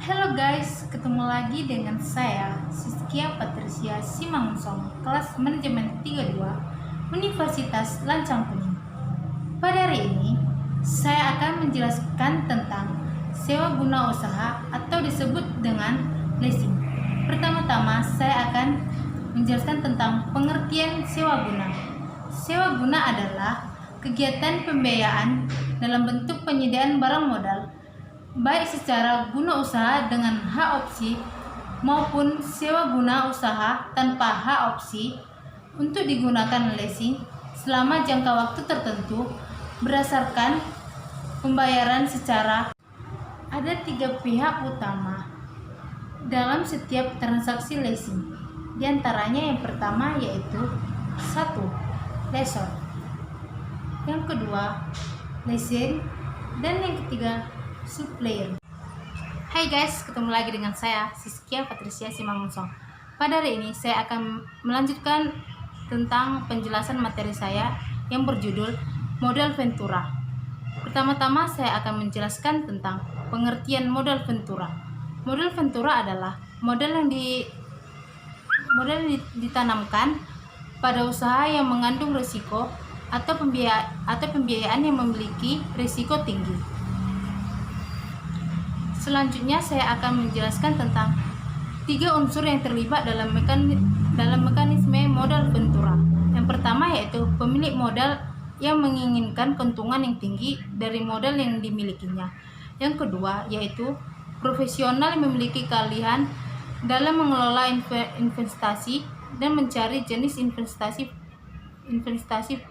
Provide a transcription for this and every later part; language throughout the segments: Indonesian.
Halo guys, ketemu lagi dengan saya Siskia Patricia Simangunsong, kelas manajemen 32 Universitas Lancang Kuning. Pada hari ini, saya akan menjelaskan tentang sewa guna usaha atau disebut dengan leasing. Pertama-tama, saya akan menjelaskan tentang pengertian sewa guna. Sewa guna adalah kegiatan pembiayaan dalam bentuk penyediaan barang modal baik secara guna usaha dengan hak opsi maupun sewa guna usaha tanpa hak opsi untuk digunakan leasing selama jangka waktu tertentu berdasarkan pembayaran secara. Ada 3 pihak utama dalam setiap transaksi leasing. Di antaranya yang pertama yaitu 1. Lessor, yang kedua leasing, dan yang ketiga supplier. Hai guys, ketemu lagi dengan saya Siskia Patricia Simangunsong. Pada hari ini saya akan melanjutkan tentang penjelasan materi saya yang berjudul modal Ventura. Pertama-tama saya akan menjelaskan tentang pengertian modal Ventura. Modal Ventura adalah modal yang ditanamkan pada usaha yang mengandung risiko atau pembiayaan yang memiliki risiko tinggi. Selanjutnya saya akan menjelaskan tentang 3 unsur yang terlibat dalam mekanisme modal Ventura. Yang pertama yaitu pemilik modal yang menginginkan keuntungan yang tinggi dari modal yang dimilikinya. Yang kedua yaitu profesional yang memiliki keahlian dalam mengelola investasi dan mencari jenis investasi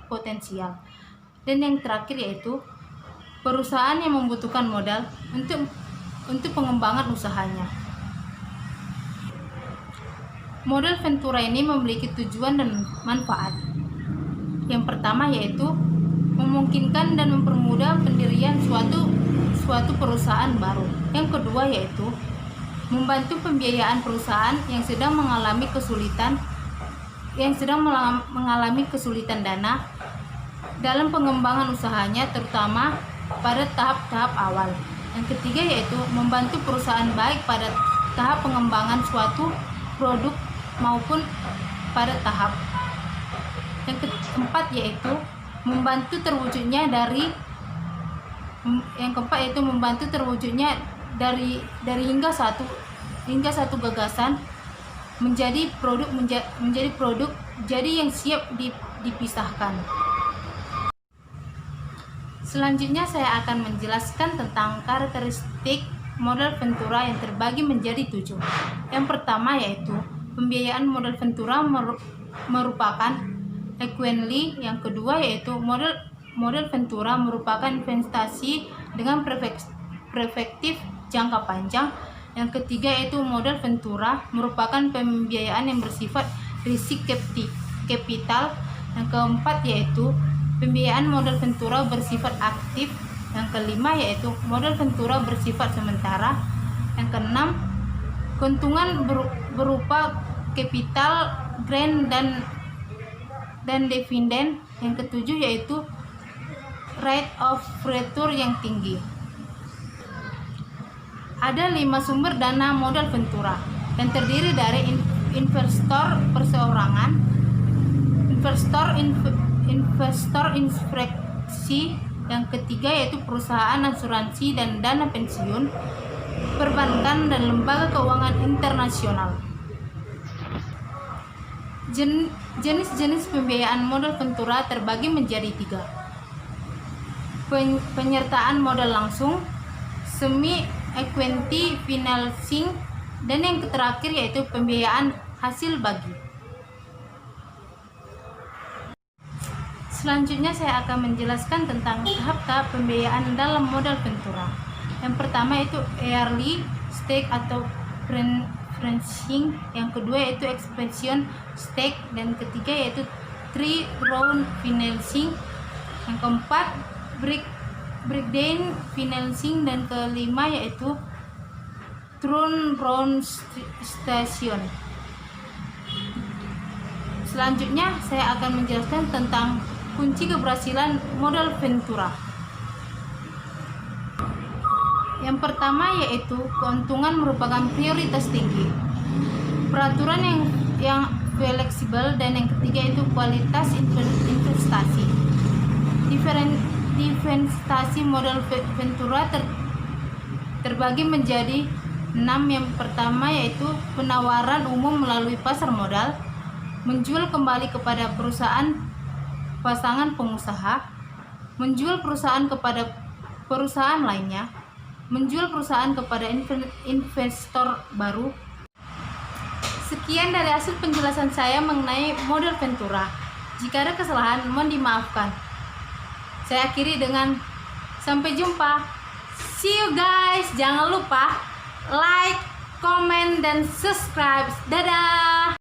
potensial. Dan yang terakhir yaitu perusahaan yang membutuhkan modal untuk pengembangan usahanya. Modal Ventura ini memiliki tujuan dan manfaat. Yang pertama yaitu memungkinkan dan mempermudah pendirian suatu perusahaan baru. Yang kedua yaitu membantu pembiayaan perusahaan yang sedang mengalami kesulitan dana dalam pengembangan usahanya, terutama pada tahap-tahap awal. Yang ketiga yaitu membantu perusahaan baik pada tahap pengembangan suatu produk maupun pada tahap. Yang keempat yaitu membantu terwujudnya hingga satu gagasan menjadi produk jadi yang siap dipisahkan. Selanjutnya saya akan menjelaskan tentang karakteristik modal Ventura yang terbagi menjadi 7. Yang pertama yaitu pembiayaan modal Ventura merupakan equity. Yang kedua yaitu modal Ventura merupakan investasi dengan perspektif jangka panjang. Yang ketiga yaitu modal Ventura merupakan pembiayaan yang bersifat risiko capital. Yang keempat yaitu pembiayaan modal Ventura bersifat aktif. Yang kelima yaitu modal Ventura bersifat sementara. Yang keenam, keuntungan berupa capital gain dan dividen. Yang ketujuh yaitu rate of return yang tinggi. Ada 5 sumber dana modal Ventura yang terdiri dari investor perseorangan, investor inspeksi, yang ketiga yaitu perusahaan asuransi dan dana pensiun, perbankan, dan lembaga keuangan internasional. Jenis-jenis pembiayaan modal Ventura terbagi menjadi 3. Penyertaan modal langsung, semi equity financing, dan yang terakhir yaitu pembiayaan hasil bagi. Selanjutnya saya akan menjelaskan tentang tahap-tahap pembiayaan dalam modal Ventura. Yang pertama itu early stage atau financing, yang kedua yaitu expansion stage, dan ketiga yaitu 3 round financing, yang keempat breakdown financing, dan kelima yaitu turnaround station. Selanjutnya saya akan menjelaskan tentang kunci keberhasilan modal Ventura. Yang pertama yaitu keuntungan merupakan prioritas tinggi. Peraturan yang fleksibel, dan yang ketiga itu kualitas investasi. Investasi modal Ventura terbagi menjadi 6. Yang pertama yaitu penawaran umum melalui pasar modal, menjual kembali kepada pasangan pengusaha, menjual perusahaan kepada perusahaan lainnya, menjual perusahaan kepada investor baru. Sekian dari hasil penjelasan saya mengenai model Ventura. Jika ada kesalahan, mohon dimaafkan. Saya akhiri dengan sampai jumpa. See you guys. Jangan lupa like, comment, dan subscribe. Dadah.